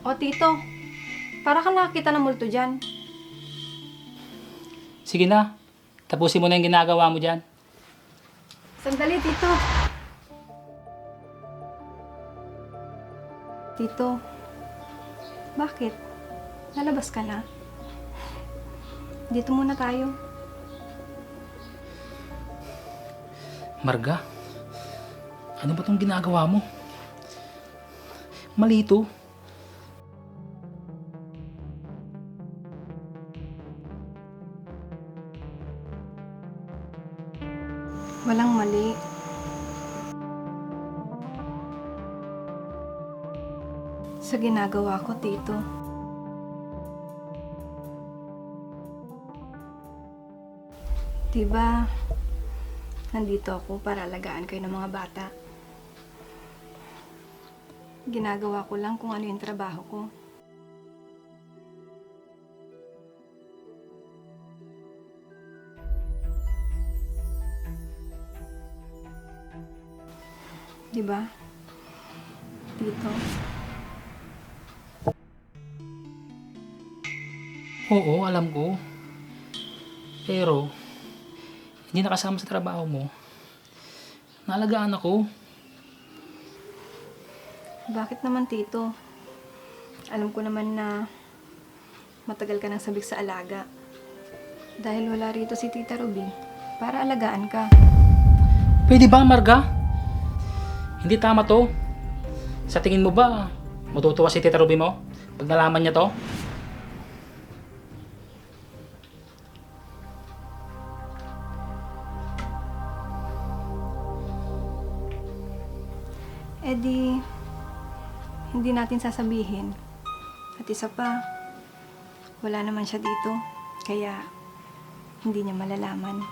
O tito, para ka nakakita ng multo dyan. Sige na, tapusin mo na yung ginagawa mo dyan. Sandali, tito. Tito, bakit? Lalabas ka na? Dito muna tayo. Marga, ano ba tong ginagawa mo? Mali ito. Walang mali. Sa ginagawa ko, tito. Diba, nandito ako para alagaan kayo ng mga bata. Ginagawa ko lang kung ano yung trabaho ko. Diba, tito? Oo, alam ko. Pero, hindi nakasama sa trabaho mo. Naalagaan ako. Bakit naman, tito? Alam ko naman na matagal ka nang sabik sa alaga. Dahil wala rito si Tita Ruby para alagaan ka. Pwede ba, Marga? Hindi tama to. Sa tingin mo ba, matutuwa si Tita Ruby mo pag nalaman niya to? Eh di, hindi natin sasabihin. At isa pa, wala naman siya dito. Kaya, hindi niya malalaman.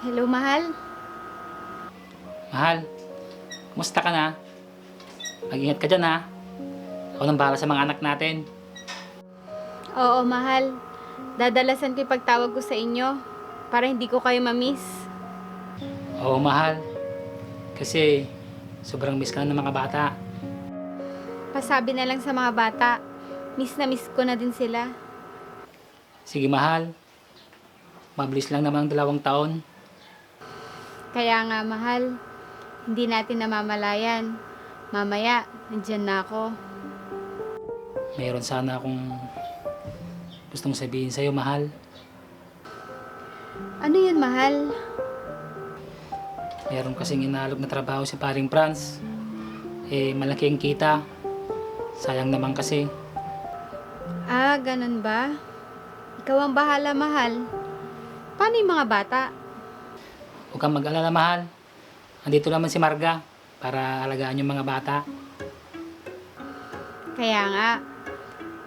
Hello, mahal. Mahal, kumusta ka na? Mag-ingat ka dyan ha. Ako nang bahala sa mga anak natin. Oo, mahal. Dadalasan ko yung pagtawag ko sa inyo para hindi ko kayo ma-miss. Oo, mahal. Kasi, sobrang miss ka na ng mga bata. Pasabi na lang sa mga bata, miss na miss ko na din sila. Sige, mahal. Mabilis lang naman ang 2 taon. Kaya nga, mahal, hindi natin namamalayan. Mamaya, nandyan na ako. Mayroon sana akong gustong sabihin sa'yo, mahal. Ano yun, mahal? Mayroon kasing inaalok na trabaho si paring Franz. Eh, malaki ang kita. Sayang naman kasi. Ah, ganun ba? Ikaw ang bahala, mahal. Paano yung mga bata? Huwag kang mag-alala, mahal. Andito naman si Marga para alagaan yung mga bata. Kaya nga,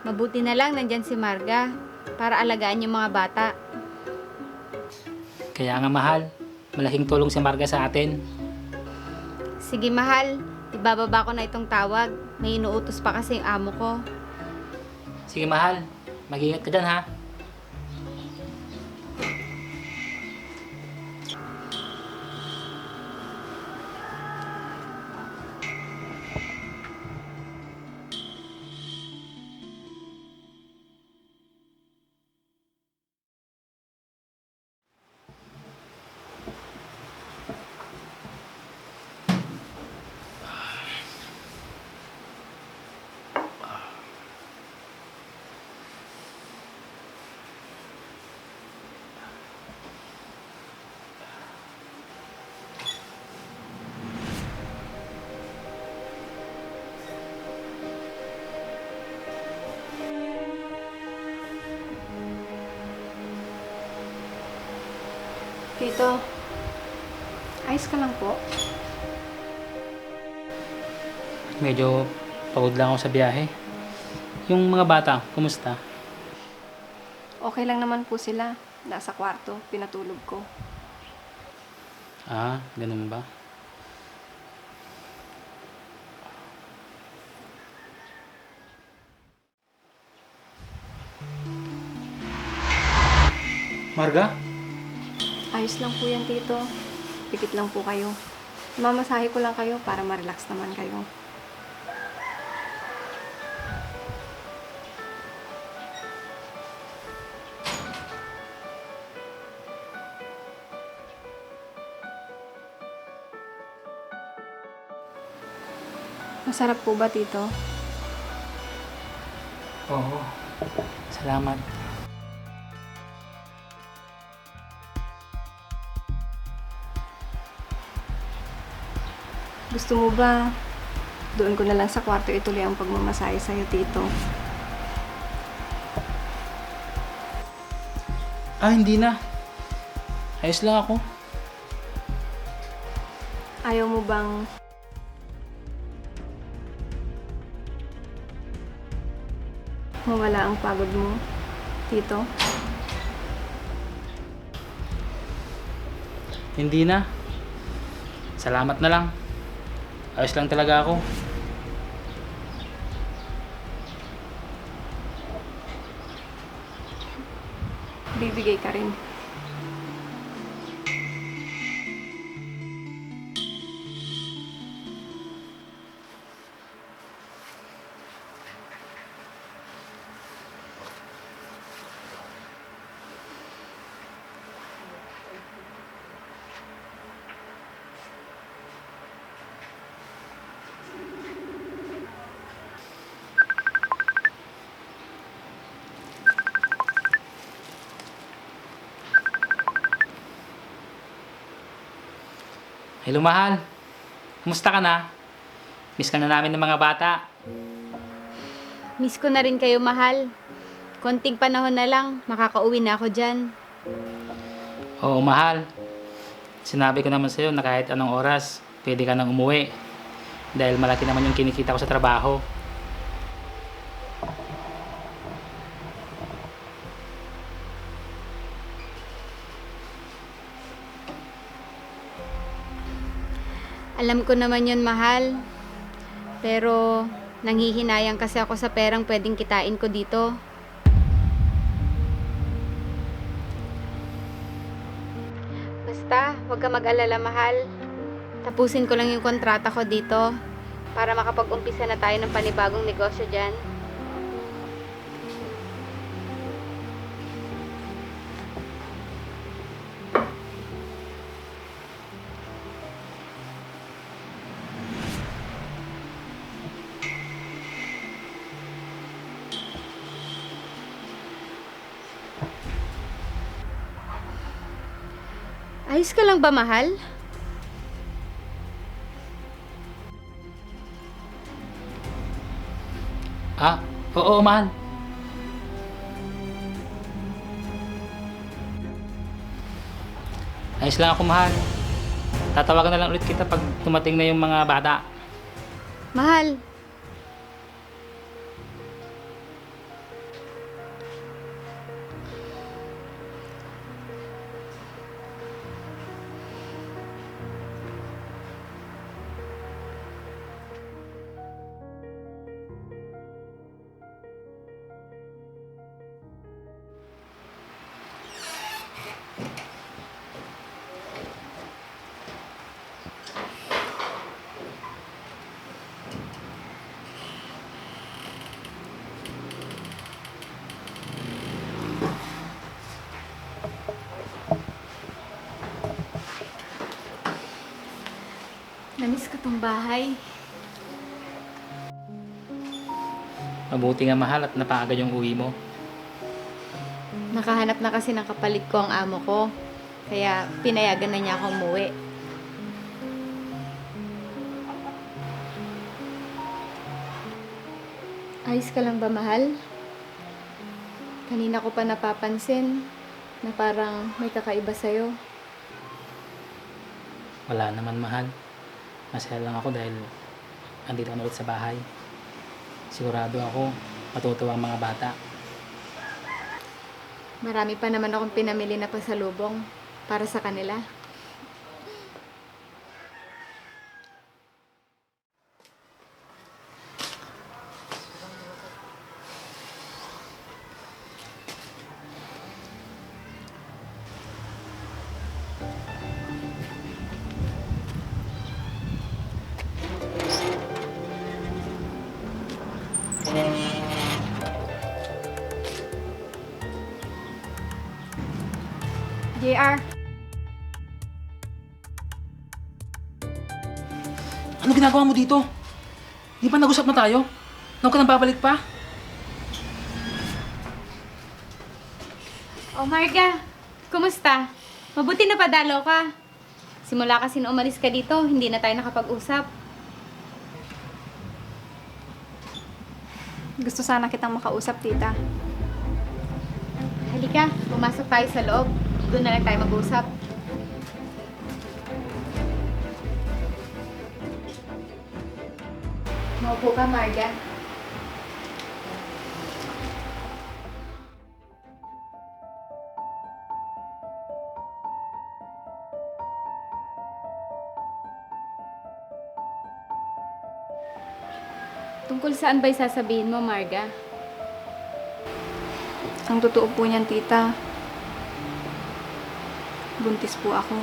mabuti na lang nandyan si Marga para alagaan yung mga bata. Kaya nga, mahal. Malaking tulong si Marga sa atin. Sige, mahal. Ibababa ko na itong tawag. May inuutos pa kasi yung amo ko. Sige, mahal. Mag-ingat ka dyan, ha? Tito, ayos ka lang po? Medyo pagod lang ako sa biyahe. Yung mga bata, kumusta? Okay lang naman po sila. Nasa kwarto, pinatulog ko. Ah, ganun ba? Marga? Ayos lang po yan, Tito. Pikit lang po kayo. Mamasahe ko lang kayo para ma-relax naman kayo. Masarap po ba, Tito? Oo. Salamat. Gusto mo ba doon ko na lang sa kwarto ituloy ang pagmamasahe sa'yo, Tito? Ah, hindi na. Ayos lang ako. Ayaw mo bang mawala ang pagod mo, Tito? Hindi na. Salamat na lang. Ayos lang talaga ako. Bibigay ka rin. Hello, mahal. Kumusta ka na? Miss ka na namin ng mga bata. Miss ko na rin kayo, mahal. Konting panahon na lang, makakauwi na ako dyan. Oo, mahal. Sinabi ko naman sa'yo na kahit anong oras, pwede ka nang umuwi. Dahil malaki naman yung kinikita ko sa trabaho. Alam ko naman yun, mahal. Pero, nanghihinayang kasi ako sa perang pwedeng kitain ko dito. Basta, huwag ka mag-alala, mahal. Tapusin ko lang yung kontrata ko dito para makapag-umpisa na tayo ng panibagong negosyo dyan. Ayos ka lang ba, mahal? Ah, oo, mahal. Ayos lang ako, mahal. Tatawagan na lang ulit kita pag tumating na yung mga bata. Mahal, namiss ko tong bahay. Mabuti nga, mahal, at napaaga yung uwi mo. Nakahanap na kasi ng kapalit ko ang amo ko. Kaya pinayagan na niya akong umuwi. Ayos ka lang ba, mahal? Kanina ko pa napapansin na parang may kakaiba sa'yo. Wala naman, mahal. Masaya lang ako dahil andito ka ulit sa bahay. Sigurado ako, matutuwa ang mga bata. Marami pa naman akong pinamili na pasalubong para sa kanila. JR, Ano ginagawa mo dito? Di ba nag-usap na tayo? Huwag ka nang babalik pa? Oh, Marga, kumusta? Mabuti na padalo ka. Simula kasi na umalis ka dito, hindi na tayo nakapag-usap. gusto sana kitang makausap, tita. Halika, pumasok tayo sa loob. Doon na lang tayo mag-usap. Maupo ka, Marga. Tungkol saan ba'y sasabihin mo, Marga? Ang totoo po niyan, tita, buntis po ako.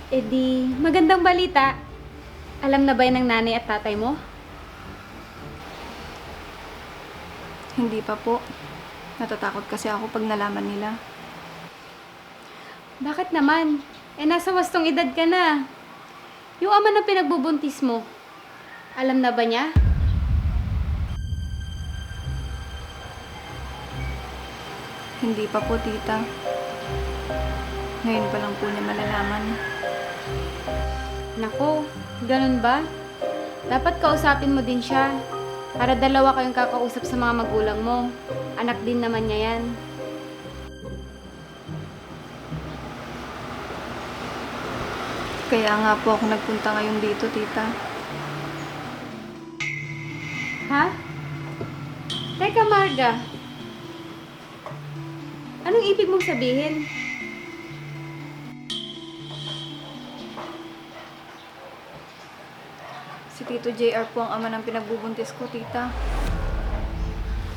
Eh di, magandang balita. Alam na ba yan ng nanay at tatay mo? Hindi pa po. Natatakot kasi ako pag nalaman nila. Bakit naman? Eh nasa wastong edad ka na. Yung ama na pinagbubuntis mo, alam na ba niya? Hindi pa po, tita. Ngayon pa lang po niya malalaman. Nako, ganun ba? Dapat kausapin mo din siya. Para dalawa kayong kakausap sa mga magulang mo. Anak din naman niya yan. Kaya nga po ako nagpunta ngayon dito, tita. Ha? Teka, Marga. Anong ibig mong sabihin? Si Tito JR po ang ama ng pinagbubuntis ko, tita.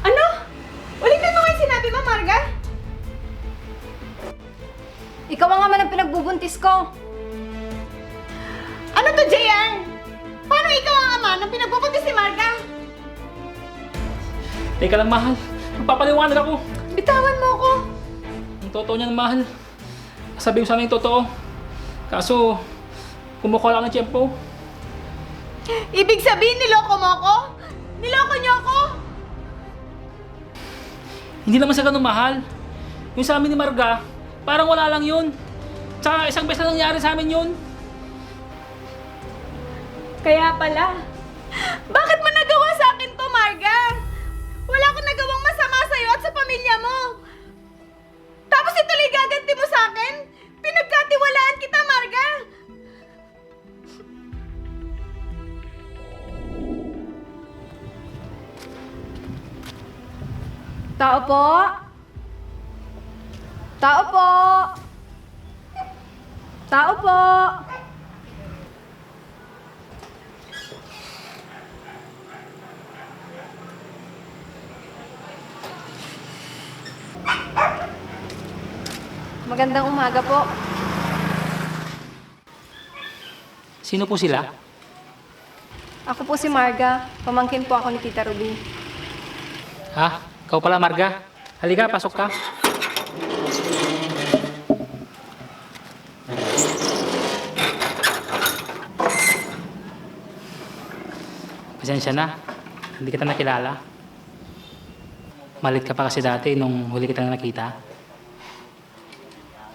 Ano? Ulitin mo nga yung sinabi mo, Marga? Ikaw ang ama ng pinagbubuntis ko! Ano to, JR? Paano ikaw ang ama nang pinagbubuntis si Marga? Teka lang, mahal. Magpapaliwanag ako. Bitawan mo ko. Ang totoo niyan, mahal. Sabi mo sa amin yung totoo. Kaso, kumukuha lang ng tiyempo. Ibig sabihin, niloko mo ako? Niloko niyo ako? Hindi naman sa ganun, mahal. Yung sa amin ni Marga, parang wala lang yun. Tsaka isang beses na nangyari sa amin yun. Kaya pala. Bakit mo nagawa sa akin to, Marga? Wala akong nagawang masama sa'yo at sa pamilya mo. Tapos ituloy gaganti mo sa akin? Pinagkatiwalaan kita, Marga. Tao po! Tao po! Tao po! Magandang umaga po. Sino po sila? Ako po si Marga. Pamangkin po ako ni Tita Ruby. Ha? Ikaw pala, Marga. Halika, pasok ka. Pasensya na. Hindi kita nakilala. Malit ka pa kasi dati nung huli kita nakita.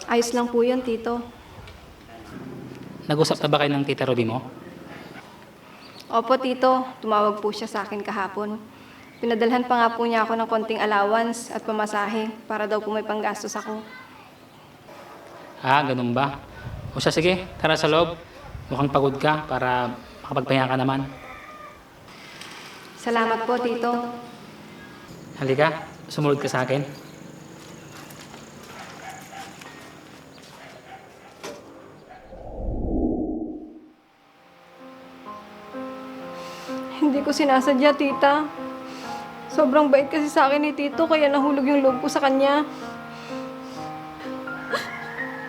Ayos lang po yun, Tito. Nag-usap na ba kayo ng Tita Ruby mo? Opo, Tito. Tumawag po siya sa akin kahapon. Pinadalhan pa nga po niya ako ng konting allowance at pamasahe para daw po may panggastos ako. Ah, ganun ba? O siya, sige, tara sa loob. Mukhang pagod ka para makapagpahinga ka naman. Salamat po, Tito. Halika, sumunod ka sa akin. Hindi ko sinasadya, Tita. Sobrang bait kasi sa akin ni Tito kaya nahulog yung loob ko sa kanya.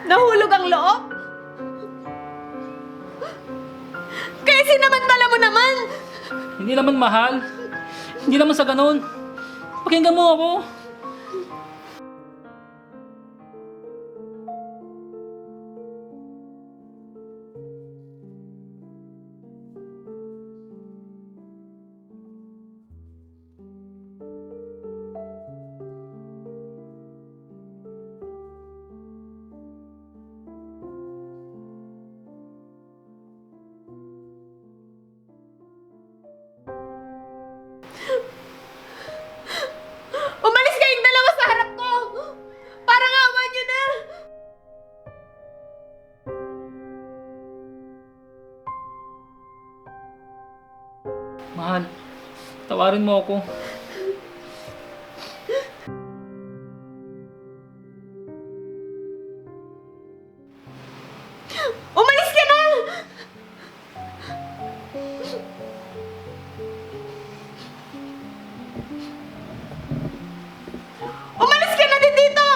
Nahulog ang loob? Kaya sinamantala mo naman! Hindi naman mahal. Hindi naman sa ganun. Pakinggan mo ako. Umalis kayong dalawa sa harap ko! Parang awa niyo na! Mahal, tawarin mo ako. Umalis ka na! Umalis ka na din dito!